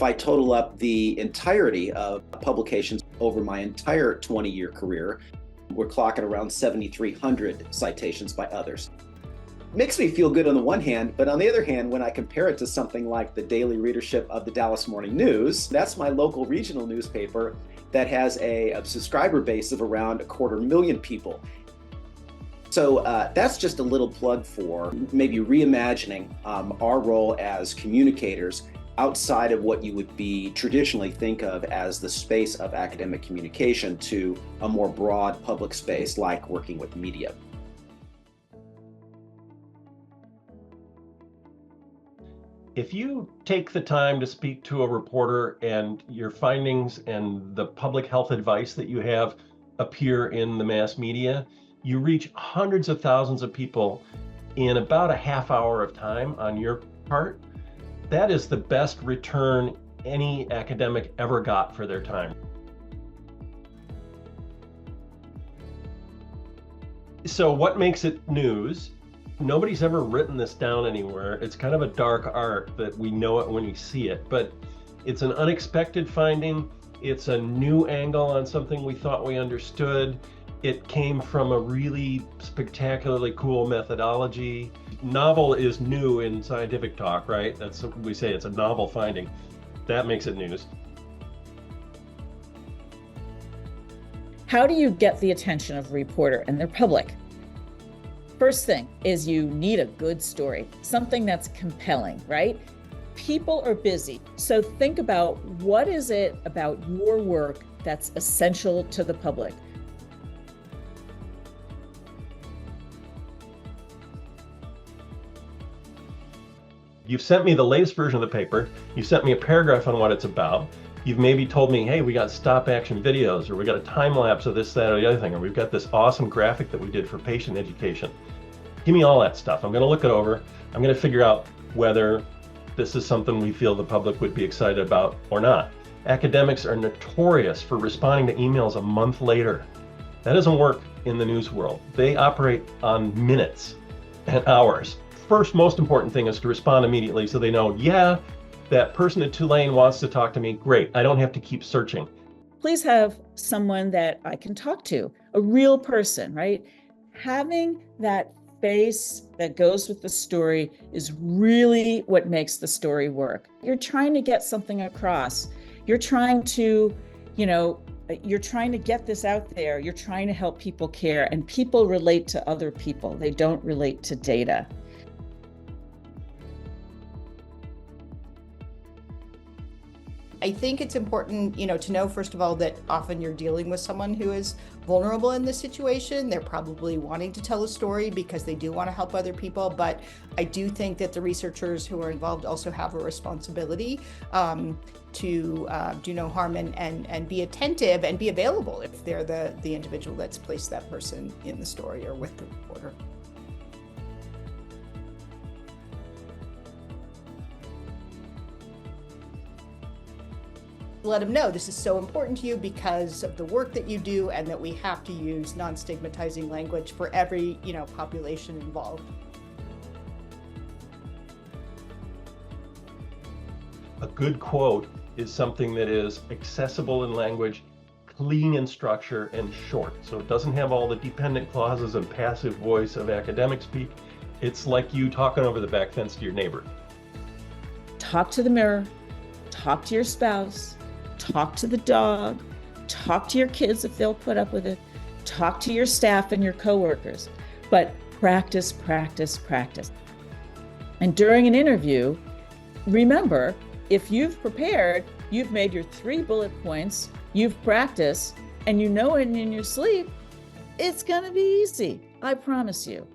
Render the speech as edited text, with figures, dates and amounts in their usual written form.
if I total up the entirety of publications over my entire 20-year career, we're clocking around 7,300 citations by others. Makes me feel good on the one hand, but on the other hand, when I compare it to something like the daily readership of the Dallas Morning News, that's my local regional newspaper that has a subscriber base of around 250,000 people. So that's just a little plug for maybe reimagining our role as communicators outside of what you would be traditionally think of as the space of academic communication to a more broad public space like working with media. If you take the time to speak to a reporter and your findings and the public health advice that you have appear in the mass media, you reach hundreds of thousands of people in about a half hour of time on your part. That is the best return any academic ever got for their time. So what makes it news? Nobody's ever written this down anywhere. It's kind of a dark art that we know it when we see it, but it's an unexpected finding. It's a new angle on something we thought we understood. It came from a really spectacularly cool methodology. Novel is new in scientific talk, right? That's what we say, it's a novel finding. That makes it news. How do you get the attention of a reporter and their public? First thing is you need a good story, something that's compelling, right? People are busy. So think about what is it about your work that's essential to the public? You've sent me the latest version of the paper. You sent me a paragraph on what it's about. You've maybe told me, hey, we got stop action videos, or we got a time lapse of this, that, or the other thing, or we've got this awesome graphic that we did for patient education. Give me all that stuff. I'm going to look it over. I'm going to figure out whether this is something we feel the public would be excited about or not. Academics are notorious for responding to emails a month later. That doesn't work in the news world. They operate on minutes and hours. First, most important thing is to respond immediately so they know, yeah, that person at Tulane wants to talk to me. Great. I don't have to keep searching. Please have someone that I can talk to, a real person, right? Having that face that goes with the story is really what makes the story work. You're trying to get something across. You're trying to, you're trying to get this out there. You're trying to help people care, and people relate to other people. They don't relate to data. I think it's important, to know, first of all, that often you're dealing with someone who is vulnerable in this situation. They're probably wanting to tell a story because they do want to help other people. But I do think that the researchers who are involved also have a responsibility to do no harm and be attentive and be available if they're the individual that's placed that person in the story or with the reporter. Let them know this is so important to you because of the work that you do, and that we have to use non-stigmatizing language for every, population involved. A good quote is something that is accessible in language, clean in structure, and short. So it doesn't have all the dependent clauses and passive voice of academic speak. It's like you talking over the back fence to your neighbor. Talk to the mirror, talk to your spouse, talk to the dog, talk to your kids if they'll put up with it, talk to your staff and your coworkers, but practice, practice, practice. And during an interview, remember, if you've prepared, you've made your 3 bullet points, you've practiced, and you know it in your sleep, it's gonna be easy, I promise you.